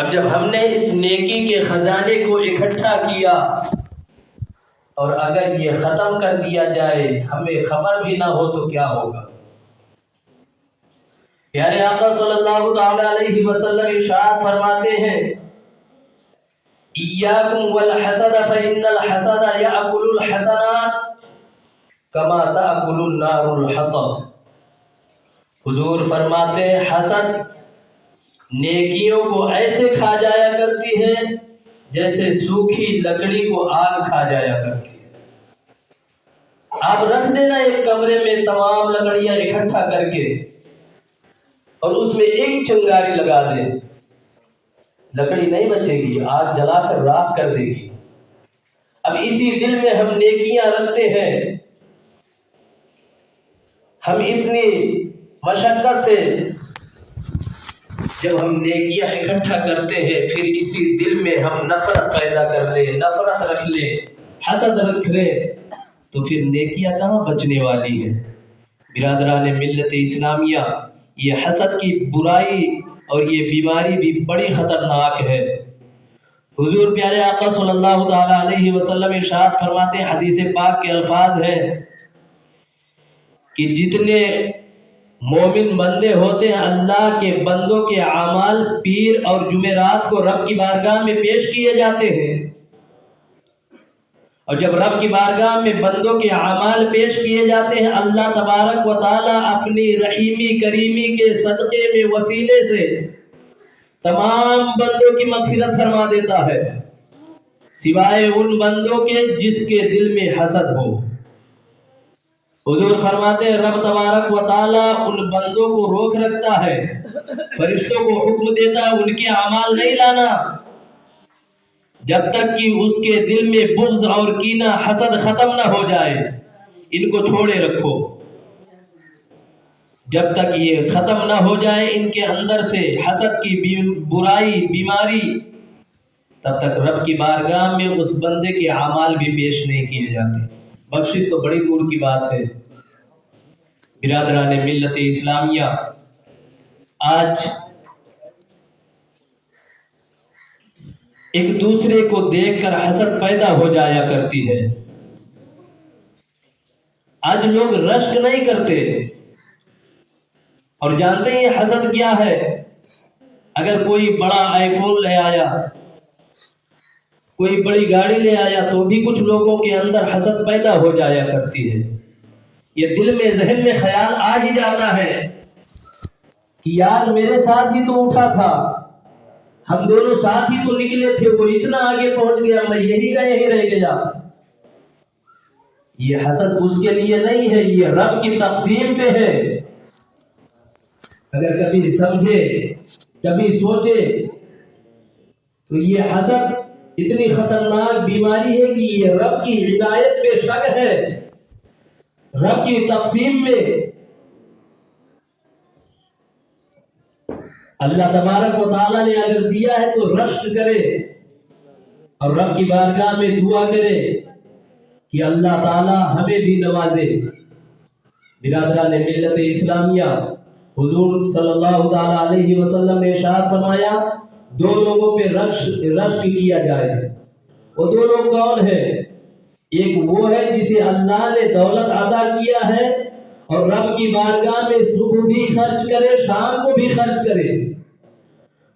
اب جب ہم نے اس نیکی کے خزانے کو اکٹھا کیا اور اگر یہ ختم کر دیا جائے، ہمیں خبر بھی نہ ہو تو کیا ہوگا؟ پیارے آقا صلی اللہ تعالی علیہ وسلم ارشاد فرماتے ہیں، ایاکم والحسد فإن الحسد یأکل الحسنات کما تأکل النار الحطب۔ حضور فرماتے ہیں حسد نیکیوں کو ایسے کھا جایا کرتی ہے جیسے سوکھی لکڑی کو آگ کھا جایا کرتی ہے۔ آپ رکھ دینا ایک کمرے میں تمام لکڑیاں اکٹھا کر کے اور اس میں ایک چنگاری لگا دیں، لکڑی نہیں بچے گی، آگ جلا کر راکھ کر دے گی۔ اب اسی دل میں ہم نیکیاں رکھتے ہیں، ہم اتنی مشقت سے جب ہم نیکیاں اکٹھا کرتے ہیں، پھر اسی دل میں ہم نفرت پیدا کر لیں، نفرت رکھ لیں، حسد رکھ لیں، تو پھر نیکیاں کہاں بچنے والی ہیں؟ برادران ملت اسلامیہ، یہ حسد کی برائی اور یہ بیماری بھی بڑی خطرناک ہے۔ حضور پیارے آقا صلی اللہ تعالی علیہ وسلم ارشاد فرماتے ہیں، حدیث پاک کے الفاظ ہیں کہ جتنے مومن بندے ہوتے ہیں، اللہ کے بندوں کے اعمال پیر اور جمعرات کو رب کی بارگاہ میں پیش کیے جاتے ہیں، اور جب رب کی بارگاہ میں بندوں کے اعمال پیش کیے جاتے ہیں، اللہ تبارک و تعالی اپنی رحیمی کریمی کے صدقے میں وسیلے سے تمام بندوں کی مغفرت فرما دیتا ہے، سوائے ان بندوں کے جس کے دل میں حسد ہو۔ حضور فرماتے ہیں رب تبارک و تعالی ان بندوں کو روک رکھتا ہے، فرشتوں کو حکم دیتا ہے ان کے اعمال نہیں لانا جب تک کہ اس کے دل میں بغض اور کینہ حسد ختم نہ ہو جائے، ان کو چھوڑے رکھو۔ جب تک یہ ختم نہ ہو جائے ان کے اندر سے حسد کی برائی بیماری، تب تک رب کی بارگاہ میں اس بندے کے اعمال بھی پیش نہیں کیے جاتے۔ بخشش تو بڑی دور کی بات ہے۔ برادران ملت اسلامیہ، آج ایک دوسرے کو دیکھ کر حسد پیدا ہو جایا کرتی ہے۔ آج لوگ رشک نہیں کرتے اور جانتے ہیں حسد کیا ہے۔ اگر کوئی بڑا آئی فون لے آیا، کوئی بڑی گاڑی لے آیا، تو بھی کچھ لوگوں کے اندر حسد پیدا ہو جایا کرتی ہے۔ یہ دل میں ذہن میں خیال آ ہی جاتا ہے کہ یار میرے ساتھ ہی تو اٹھا تھا، ہم دونوں ساتھ ہی تو نکلے تھے، وہ اتنا آگے پہنچ گیا، میں یہی کا یہی رہ گیا۔ یہ حسد اس کے لیے نہیں ہے، یہ رب کی تقسیم پہ ہے۔ اگر کبھی سمجھے، کبھی سوچے تو یہ حسد اتنی خطرناک بیماری ہے کہ یہ رب کی ہدایت پہ شک ہے، رب کی تقسیم میں۔ اللہ تبارک و تعالیٰ نے اگر دیا ہے تو رشک کرے اور رب کی بارگاہ میں دعا کرے کہ اللہ تعالیٰ ہمیں بھی نوازے۔ برادران ملت اسلامیہ، حضور صلی اللہ تعالیٰ علیہ وسلم نے ارشاد فرمایا دو لوگوں پہ رشک کیا جائے۔ وہ دو لوگ کون ہیں؟ ایک وہ ہے جسے اللہ نے دولت عطا کیا ہے اور رب کی بارگاہ میں صبح بھی خرچ کرے، شام کو بھی خرچ کرے۔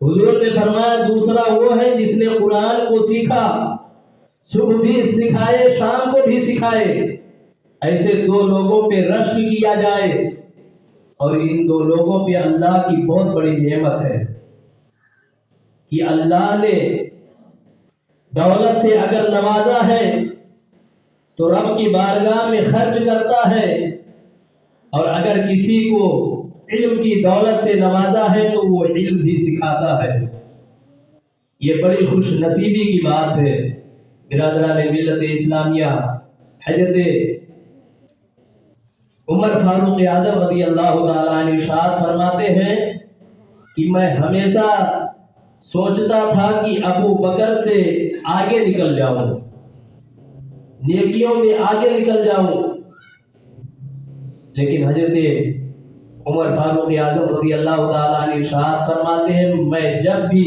حضور نے فرمایا دوسرا وہ ہے جس نے قرآن کو سیکھا، صبح بھی سکھائے، شام کو بھی سکھائے۔ ایسے دو لوگوں پہ رشک کیا جائے، اور ان دو لوگوں پہ اللہ کی بہت بڑی نعمت ہے کہ اللہ نے دولت سے اگر نوازا ہے تو رب کی بارگاہ میں خرچ کرتا ہے، اور اگر کسی کو علم کی دولت سے نوازا ہے تو وہ علم بھی سکھاتا ہے۔ یہ بڑی خوش نصیبی کی بات ہے۔ برادران ملت اسلامیہ، حضرت عمر فاروق اعظم رضی اللہ تعالیٰ عنہ ارشاد فرماتے ہیں کہ میں ہمیشہ سوچتا تھا کہ ابو بکر سے آگے نکل جاؤں، نیکیوں میں آگے نکل جاؤں، لیکن حضرت عمر فاروق اعظم رضی اللہ تعالیٰ عنہ ارشاد فرماتے ہیں میں جب بھی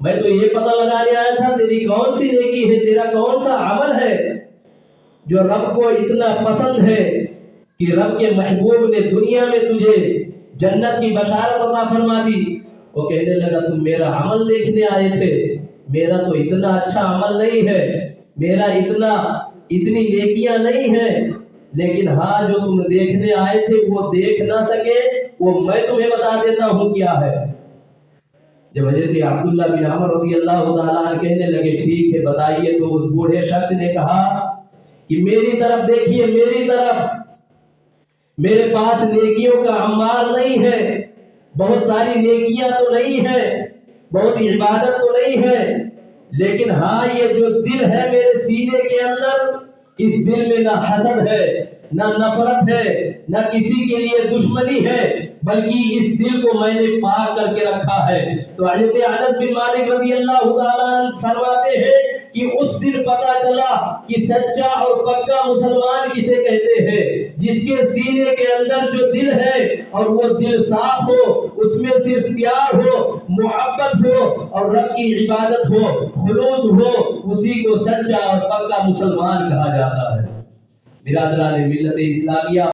میں تو یہ پتہ لگانے آیا تھا تیری کون سی نیکی ہے، تیرا کون سا عمل ہے جو رب کو اتنا پسند ہے کہ رب کے محبوب نے دنیا میں تجھے جنت کی بشارت عطا فرما دی۔ وہ کہنے لگا تم میرا عمل دیکھنے آئے تھے، میرا تو اتنا اچھا عمل نہیں ہے، میرا اتنی نیکیاں نہیں ہیں، لیکن ہاں جو تم دیکھنے آئے تھے وہ دیکھ نہ سکے، وہ میں تمہیں بتا دیتا ہوں کیا ہے۔ جب حضرت عبداللہ بن عمر رضی اللہ تعالیٰ عنہ کہنے لگے ٹھیک ہے بتائیے، تو اس بوڑھے شخص نے کہا کہ میری طرف دیکھیے، میری طرف، میرے پاس نیکیوں کا انبار نہیں ہے، بہت ساری نیکیاں تو نہیں ہے، بہت عبادت تو نہیں ہے، لیکن ہاں یہ جو دل ہے میرے سینے کے اندر، اس دل میں نہ حسد ہے، نہ نفرت ہے، نہ کسی کے لیے دشمنی ہے، بلکہ اس دل کو میں نے پاک کر کے رکھا ہے۔ تو حضرت انس بن مالک رضی اللہ تعالیٰ عنہ فرماتے ہیں کہ اس دن پتا چلا کہ سچا اور پکا مسلمان کسے کہتے ہیں، جس کے سینے کے اندر جو دل ہے اور وہ دل صاف ہو، اس میں صرف پیار ہو، محبت ہو اور رب کی عبادت ہو، خلوص ہو، اسی کو سچا اور پکا مسلمان کہا جاتا ہے۔ برادران ملت اسلامیہ،